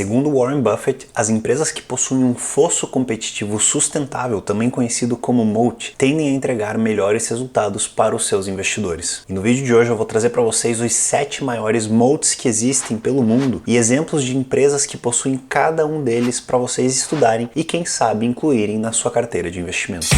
Segundo Warren Buffett, as empresas que possuem um fosso competitivo sustentável, também conhecido como moat, tendem a entregar melhores resultados para os seus investidores. E no vídeo de hoje eu vou trazer para vocês os 7 maiores moats que existem pelo mundo e exemplos de empresas que possuem cada um deles para vocês estudarem e quem sabe incluírem na sua carteira de investimentos.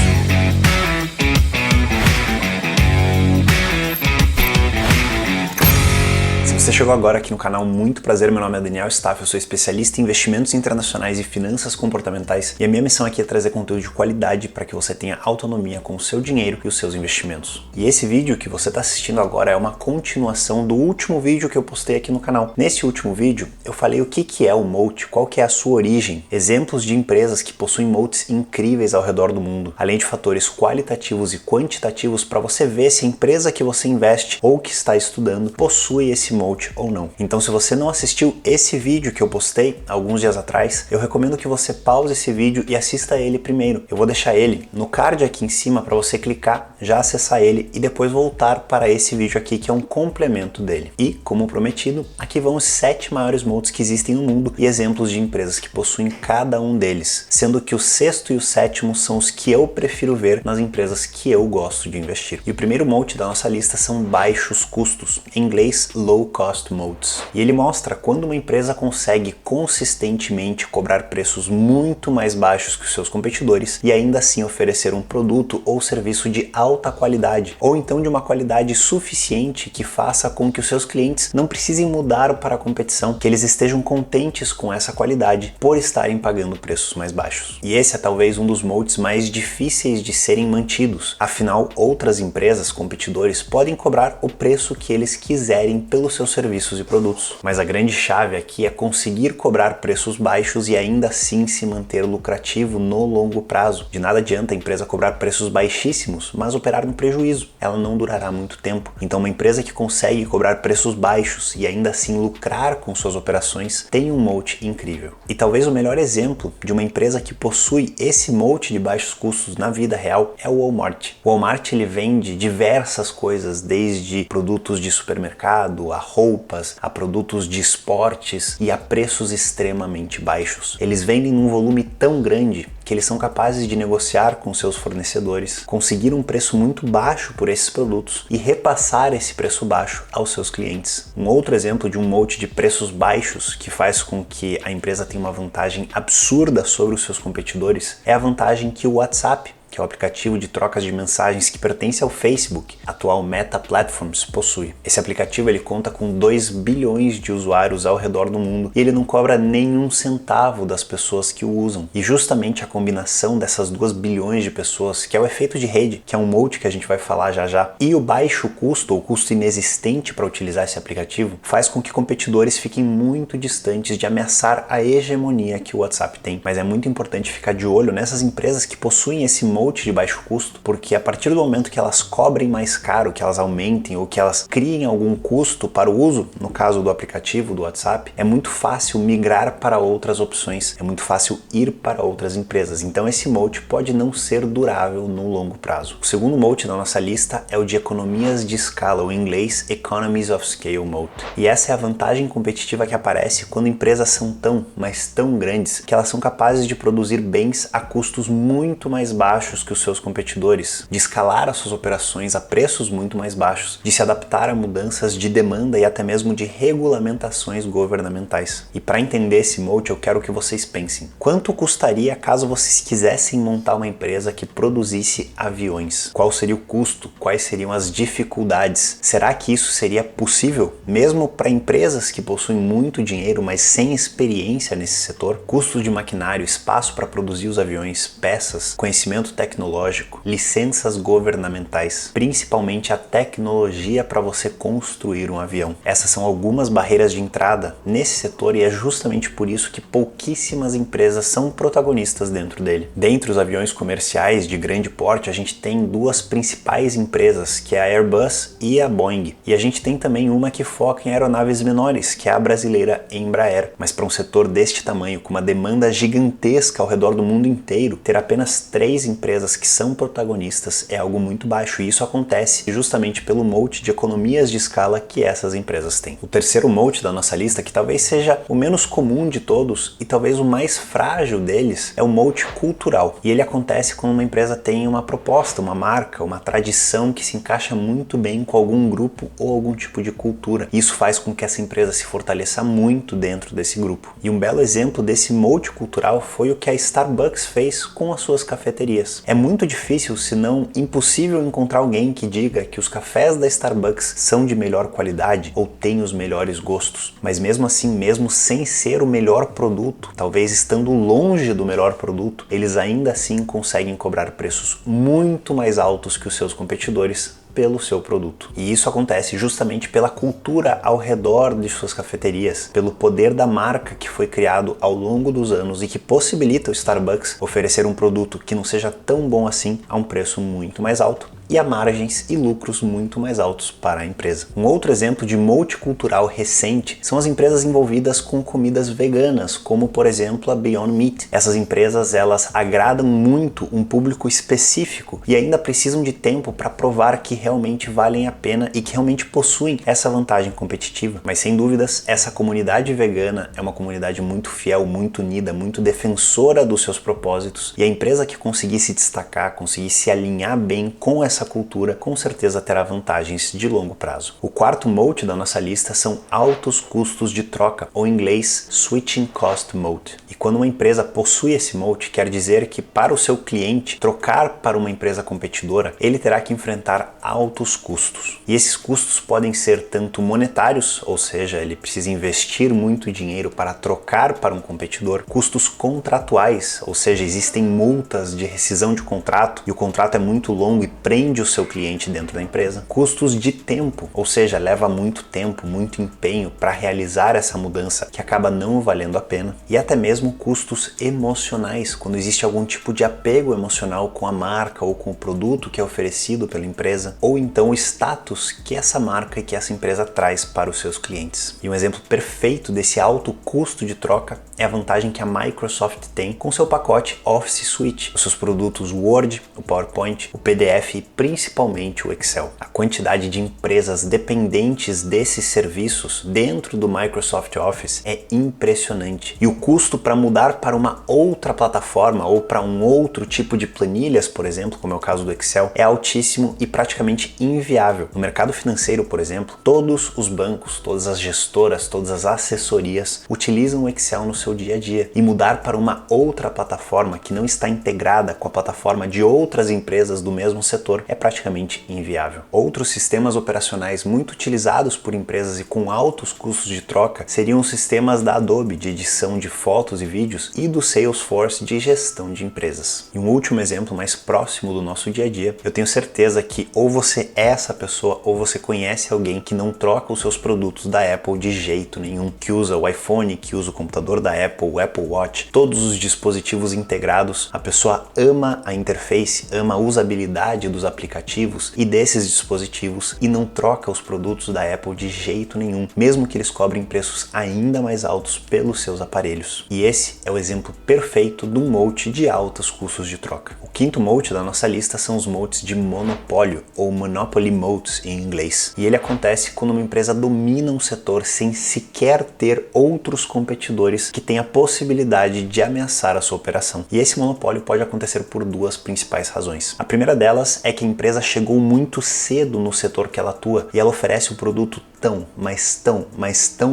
Se você chegou agora aqui no canal, muito prazer, meu nome é Daniel Staff, eu sou especialista em investimentos internacionais e finanças comportamentais e a minha missão aqui é trazer conteúdo de qualidade para que você tenha autonomia com o seu dinheiro e os seus investimentos. E esse vídeo que você está assistindo agora é uma continuação do último vídeo que eu postei aqui no canal. Nesse último vídeo eu falei o que é o moat, qual que é a sua origem, exemplos de empresas que possuem moats incríveis ao redor do mundo, além de fatores qualitativos e quantitativos para você ver se a empresa que você investe ou que está estudando possui esse moat ou não. Então, se você não assistiu esse vídeo que eu postei alguns dias atrás, eu recomendo que você pause esse vídeo e assista ele primeiro. Eu vou deixar ele no card aqui em cima para você clicar, já acessar ele e depois voltar para esse vídeo aqui que é um complemento dele. E, como prometido, aqui vão os 7 maiores moats que existem no mundo e exemplos de empresas que possuem cada um deles, sendo que o 6º e o 7º são os que eu prefiro ver nas empresas que eu gosto de investir. E o primeiro moat da nossa lista são baixos custos, em inglês low cost moats. E ele mostra quando uma empresa consegue consistentemente cobrar preços muito mais baixos que os seus competidores e ainda assim oferecer um produto ou serviço de alta qualidade, ou então de uma qualidade suficiente que faça com que os seus clientes não precisem mudar para a competição, que eles estejam contentes com essa qualidade por estarem pagando preços mais baixos. E esse é talvez um dos moats mais difíceis de serem mantidos. Afinal, outras empresas, competidores, podem cobrar o preço que eles quiserem pelos seus serviços e produtos. Mas a grande chave aqui é conseguir cobrar preços baixos e ainda assim se manter lucrativo no longo prazo. De nada adianta a empresa cobrar preços baixíssimos, mas operar no prejuízo. Ela não durará muito tempo. Então uma empresa que consegue cobrar preços baixos e ainda assim lucrar com suas operações tem um moat incrível. E talvez o melhor exemplo de uma empresa que possui esse moat de baixos custos na vida real é o Walmart. O Walmart ele vende diversas coisas, desde produtos de supermercado, a roupas, a produtos de esportes e a preços extremamente baixos. Eles vendem num volume tão grande que eles são capazes de negociar com seus fornecedores, conseguir um preço muito baixo por esses produtos e repassar esse preço baixo aos seus clientes. Um outro exemplo de um moat de preços baixos que faz com que a empresa tenha uma vantagem absurda sobre os seus competidores é a vantagem que o WhatsApp, que é o aplicativo de trocas de mensagens que pertence ao Facebook, atual Meta Platforms, possui. Esse aplicativo ele conta com 2 bilhões de usuários ao redor do mundo e ele não cobra nenhum centavo das pessoas que o usam. E justamente a combinação dessas 2 bilhões de pessoas, que é o efeito de rede, que é um moat que a gente vai falar já já, e o baixo custo, ou custo inexistente para utilizar esse aplicativo, faz com que competidores fiquem muito distantes de ameaçar a hegemonia que o WhatsApp tem. Mas é muito importante ficar de olho nessas empresas que possuem esse moat de baixo custo, porque a partir do momento que elas cobrem mais caro, que elas aumentem ou que elas criem algum custo para o uso, no caso do aplicativo do WhatsApp, é muito fácil migrar para outras opções, é muito fácil ir para outras empresas. Então esse moat pode não ser durável no longo prazo. O segundo moat da nossa lista é o de economias de escala, ou em inglês Economies of Scale moat. E essa é a vantagem competitiva que aparece quando empresas são tão, mas tão grandes que elas são capazes de produzir bens a custos muito mais baixos que os seus competidores, de escalar as suas operações a preços muito mais baixos, de se adaptar a mudanças de demanda e até mesmo de regulamentações governamentais. E para entender esse moat, eu quero que vocês pensem: quanto custaria caso vocês quisessem montar uma empresa que produzisse aviões? Qual seria o custo? Quais seriam as dificuldades? Será que isso seria possível? Mesmo para empresas que possuem muito dinheiro, mas sem experiência nesse setor? Custos de maquinário, espaço para produzir os aviões, peças, conhecimento tecnológico, licenças governamentais, principalmente a tecnologia para você construir um avião. Essas são algumas barreiras de entrada nesse setor e é justamente por isso que pouquíssimas empresas são protagonistas dentro dele. Dentre os aviões comerciais de grande porte, a gente tem 2 principais empresas, que é a Airbus e a Boeing. E a gente tem também uma que foca em aeronaves menores, que é a brasileira Embraer. Mas para um setor deste tamanho, com uma demanda gigantesca ao redor do mundo inteiro, ter apenas 3 empresas empresas que são protagonistas é algo muito baixo, e isso acontece justamente pelo moat de economias de escala que essas empresas têm. O terceiro moat da nossa lista, que talvez seja o menos comum de todos e talvez o mais frágil deles, é o moat cultural. E ele acontece quando uma empresa tem uma proposta, uma marca, uma tradição que se encaixa muito bem com algum grupo ou algum tipo de cultura. Isso faz com que essa empresa se fortaleça muito dentro desse grupo. E um belo exemplo desse moat cultural foi o que a Starbucks fez com as suas cafeterias. É muito difícil, se não impossível, encontrar alguém que diga que os cafés da Starbucks são de melhor qualidade ou têm os melhores gostos. Mas mesmo assim, mesmo sem ser o melhor produto, talvez estando longe do melhor produto, eles ainda assim conseguem cobrar preços muito mais altos que os seus competidores pelo seu produto. E isso acontece justamente pela cultura ao redor de suas cafeterias, pelo poder da marca que foi criado ao longo dos anos e que possibilita o Starbucks oferecer um produto que não seja tão bom assim a um preço muito mais alto e a margens e lucros muito mais altos para a empresa. Um outro exemplo de moat cultural recente são as empresas envolvidas com comidas veganas, como por exemplo a Beyond Meat. Essas empresas, elas agradam muito um público específico e ainda precisam de tempo para provar que realmente valem a pena e que realmente possuem essa vantagem competitiva. Mas sem dúvidas, essa comunidade vegana é uma comunidade muito fiel, muito unida, muito defensora dos seus propósitos, e a empresa que conseguir se destacar, conseguir se alinhar bem com essa cultura, com certeza terá vantagens de longo prazo. O quarto moat da nossa lista são altos custos de troca, ou em inglês Switching Cost Moat. E quando uma empresa possui esse moat, quer dizer que para o seu cliente trocar para uma empresa competidora, ele terá que enfrentar altos custos. E esses custos podem ser tanto monetários, ou seja, ele precisa investir muito dinheiro para trocar para um competidor, custos contratuais, ou seja, existem multas de rescisão de contrato e o contrato é muito longo e prende o seu cliente dentro da empresa, custos de tempo, ou seja, leva muito tempo, muito empenho para realizar essa mudança que acaba não valendo a pena, e até mesmo custos emocionais, quando existe algum tipo de apego emocional com a marca ou com o produto que é oferecido pela empresa, ou então o status que essa marca e que essa empresa traz para os seus clientes. E um exemplo perfeito desse alto custo de troca é a vantagem que a Microsoft tem com seu pacote Office Suite, os seus produtos Word, o PowerPoint, o PDF e principalmente o Excel. A quantidade de empresas dependentes desses serviços dentro do Microsoft Office é impressionante. E o custo para mudar para uma outra plataforma ou para um outro tipo de planilhas, por exemplo, como é o caso do Excel, é altíssimo e praticamente inviável. No mercado financeiro, por exemplo, todos os bancos, todas as gestoras, todas as assessorias utilizam o Excel no seu dia a dia, e mudar para uma outra plataforma que não está integrada com a plataforma de outras empresas do mesmo setor é praticamente inviável. Outros sistemas operacionais muito utilizados por empresas e com altos custos de troca seriam os sistemas da Adobe de edição de fotos e vídeos e do Salesforce de gestão de empresas. E um último exemplo mais próximo do nosso dia a dia, eu tenho certeza que ou você é essa pessoa ou você conhece alguém que não troca os seus produtos da Apple de jeito nenhum, que usa o iPhone, que usa o computador da Apple, o Apple Watch, todos os dispositivos integrados. A pessoa ama a interface, ama a usabilidade dos aplicativos e desses dispositivos e não troca os produtos da Apple de jeito nenhum, mesmo que eles cobrem preços ainda mais altos pelos seus aparelhos. E esse é o exemplo perfeito de um moat de altos custos de troca. O quinto moat da nossa lista são os moats de monopólio, ou Monopoly Moats em inglês. E ele acontece quando uma empresa domina um setor sem sequer ter outros competidores que têm a possibilidade de ameaçar a sua operação. E esse monopólio pode acontecer por duas principais razões. A primeira delas é que a empresa chegou muito cedo no setor que ela atua e ela oferece um produto tão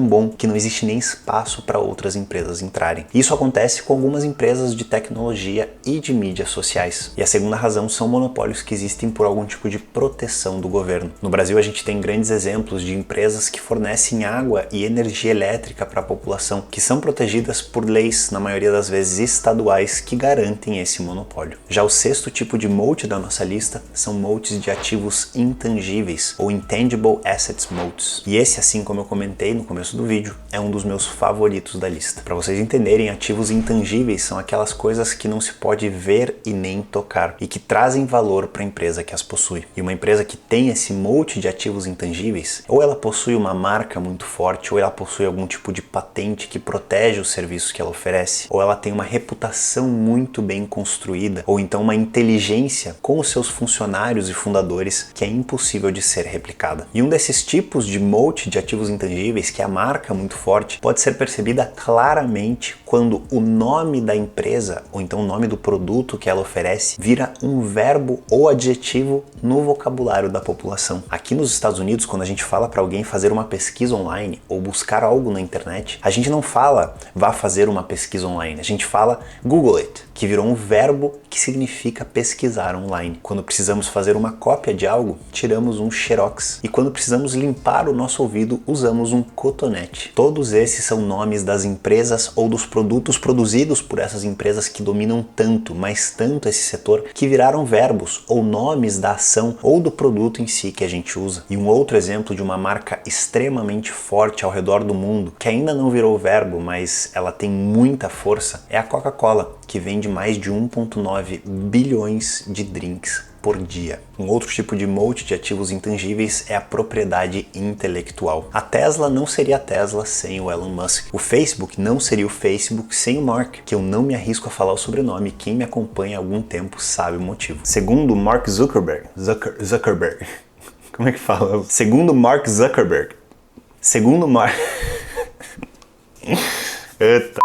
bom que não existe nem espaço para outras empresas entrarem. Isso acontece com algumas empresas de tecnologia e de mídias sociais. E a segunda razão são monopólios que existem por algum tipo de proteção do governo. No Brasil a gente tem grandes exemplos de empresas que fornecem água e energia elétrica para a população, que são protegidas por leis, na maioria das vezes estaduais, que garantem esse monopólio. Já o sexto tipo de moat da nossa lista são moats de ativos intangíveis, ou Intangible Assets Moats. ativos. E esse, assim como eu comentei no começo do vídeo, é um dos meus favoritos da lista. Para vocês entenderem, ativos intangíveis são aquelas coisas que não se pode ver e nem tocar e que trazem valor para a empresa que as possui. E uma empresa que tem esse monte de ativos intangíveis, ou ela possui uma marca muito forte, ou ela possui algum tipo de patente que protege os serviços que ela oferece, ou ela tem uma reputação muito bem construída, ou então uma inteligência com os seus funcionários e fundadores que é impossível de ser replicada. E um desses tipos de moat de ativos intangíveis, que é a marca muito forte, pode ser percebida claramente quando o nome da empresa, ou então o nome do produto que ela oferece, vira um verbo ou adjetivo no vocabulário da população. Aqui nos Estados Unidos, quando a gente fala para alguém fazer uma pesquisa online ou buscar algo na internet, a gente não fala vá fazer uma pesquisa online, a gente fala Google it, que virou um verbo que significa pesquisar online. Quando precisamos fazer uma cópia de algo, tiramos um xerox. E quando precisamos limpar o nosso ouvido, usamos um cotonete. Todos esses são nomes das empresas ou dos produtos produzidos por essas empresas que dominam tanto, mas tanto esse setor, que viraram verbos ou nomes da ação ou do produto em si que a gente usa. E um outro exemplo de uma marca extremamente forte ao redor do mundo, que ainda não virou verbo, mas ela tem muita força, é a Coca-Cola, que vende mais de 1,9 bilhões de drinks por dia. Um outro tipo de moat de ativos intangíveis é a propriedade intelectual. A Tesla não seria a Tesla sem o Elon Musk. O Facebook não seria o Facebook sem o Mark, que eu não me arrisco a falar o sobrenome, quem me acompanha há algum tempo sabe o motivo. Segundo Mark Zuckerberg, como é que fala? Segundo Mark Zuckerberg, Eita.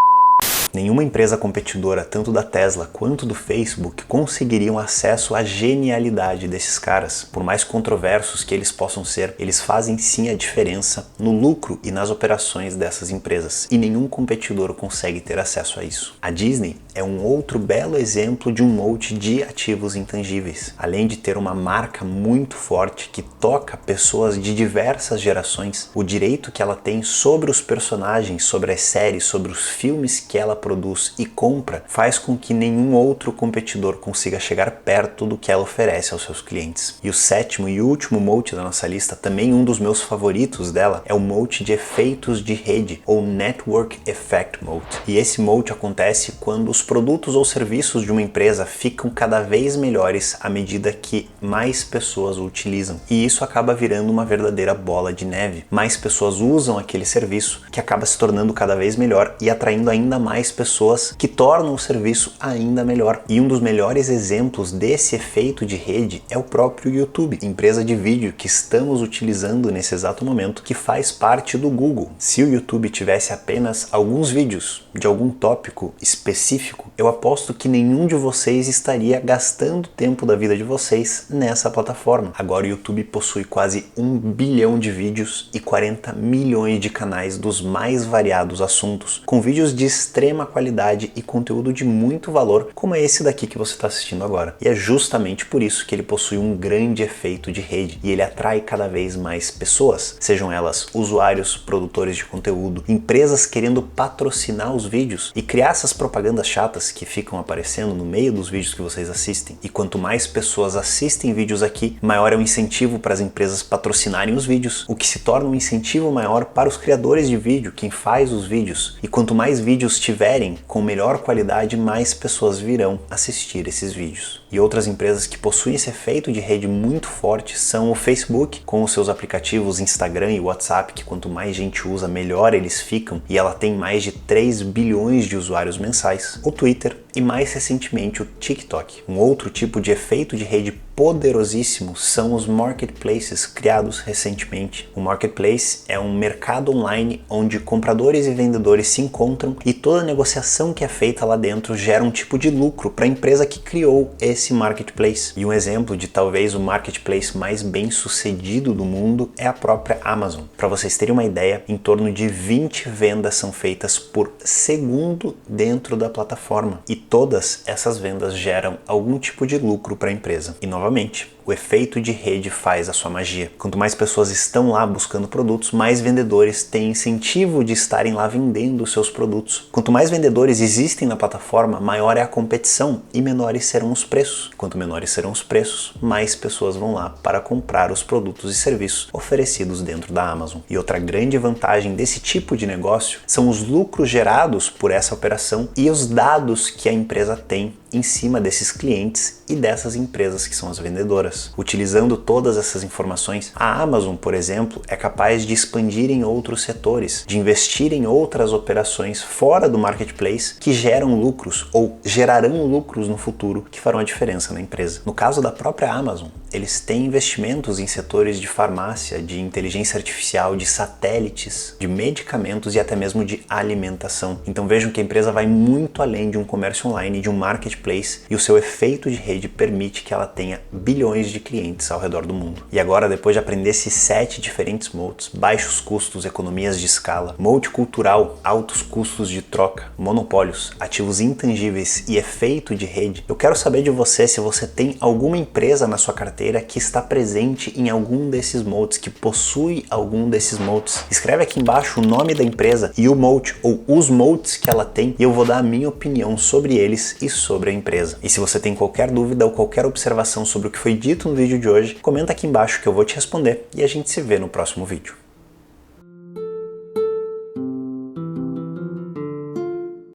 Nenhuma empresa competidora, tanto da Tesla quanto do Facebook, conseguiriam acesso à genialidade desses caras. Por mais controversos que eles possam ser, eles fazem sim a diferença no lucro e nas operações dessas empresas. E nenhum competidor consegue ter acesso a isso. A Disney é um outro belo exemplo de um moat de ativos intangíveis. Além de ter uma marca muito forte que toca pessoas de diversas gerações, o direito que ela tem sobre os personagens, sobre as séries, sobre os filmes que ela produz e compra, faz com que nenhum outro competidor consiga chegar perto do que ela oferece aos seus clientes. E o sétimo e último moat da nossa lista, também um dos meus favoritos dela, é o moat de efeitos de rede, ou Network Effect Moat. E esse moat acontece quando os produtos ou serviços de uma empresa ficam cada vez melhores à medida que mais pessoas o utilizam. E isso acaba virando uma verdadeira bola de neve. Mais pessoas usam aquele serviço, que acaba se tornando cada vez melhor e atraindo ainda mais pessoas, que tornam o serviço ainda melhor. E um dos melhores exemplos desse efeito de rede é o próprio YouTube, empresa de vídeo que estamos utilizando nesse exato momento, que faz parte do Google. Se o YouTube tivesse apenas alguns vídeos de algum tópico específico, eu aposto que nenhum de vocês estaria gastando tempo da vida de vocês nessa plataforma. Agora o YouTube possui quase 1 bilhão de vídeos e 40 milhões de canais dos mais variados assuntos, com vídeos de extrema qualidade e conteúdo de muito valor, como é esse daqui que você está assistindo agora. E é justamente por isso que ele possui um grande efeito de rede e ele atrai cada vez mais pessoas, sejam elas usuários, produtores de conteúdo, empresas querendo patrocinar os vídeos e criar essas propagandas chatas que ficam aparecendo no meio dos vídeos que vocês assistem. E quanto mais pessoas assistem vídeos aqui, maior é o incentivo para as empresas patrocinarem os vídeos, o que se torna um incentivo maior para os criadores de vídeo, quem faz os vídeos. E quanto mais vídeos tiverem com melhor qualidade, mais pessoas virão assistir esses vídeos. E outras empresas que possuem esse efeito de rede muito forte são o Facebook, com os seus aplicativos Instagram e WhatsApp, que quanto mais gente usa, melhor eles ficam, e ela tem mais de 3 bilhões de usuários mensais. O Twitter e mais recentemente o TikTok. Um outro tipo de efeito de rede poderosíssimo são os marketplaces criados recentemente. O marketplace é um mercado online onde compradores e vendedores se encontram e toda a negociação que é feita lá dentro gera um tipo de lucro para a empresa que criou esse marketplace. E um exemplo de talvez o marketplace mais bem sucedido do mundo é a própria Amazon. Para vocês terem uma ideia, em torno de 20 vendas são feitas por segundo dentro da plataforma. E todas essas vendas geram algum tipo de lucro para a empresa. E novamente, O efeito de rede faz a sua magia. Quanto mais pessoas estão lá buscando produtos, mais vendedores têm incentivo de estarem lá vendendo os seus produtos. Quanto mais vendedores existem na plataforma, maior é a competição e menores serão os preços. Quanto menores serão os preços, mais pessoas vão lá para comprar os produtos e serviços oferecidos dentro da Amazon. E outra grande vantagem desse tipo de negócio são os lucros gerados por essa operação e os dados que a empresa tem em cima desses clientes e dessas empresas que são as vendedoras. Utilizando todas essas informações, a Amazon, por exemplo, é capaz de expandir em outros setores, de investir em outras operações fora do marketplace que geram lucros ou gerarão lucros no futuro que farão a diferença na empresa. No caso da própria Amazon, eles têm investimentos em setores de farmácia, de inteligência artificial, de satélites, de medicamentos e até mesmo de alimentação. Então vejam que a empresa vai muito além de um comércio online, de um marketplace, e o seu efeito de rede permite que ela tenha bilhões de clientes ao redor do mundo. E agora, depois de aprender esses 7 diferentes moats, baixos custos, economias de escala, moat cultural, altos custos de troca, monopólios, ativos intangíveis e efeito de rede, eu quero saber de você se você tem alguma empresa na sua carteira que está presente em algum desses moats, que possui algum desses moats. Escreve aqui embaixo o nome da empresa e o moat ou os moats que ela tem e eu vou dar a minha opinião sobre eles e sobre a empresa. E se você tem qualquer dúvida ou qualquer observação sobre o que foi dito no vídeo de hoje, comenta aqui embaixo que eu vou te responder e a gente se vê no próximo vídeo.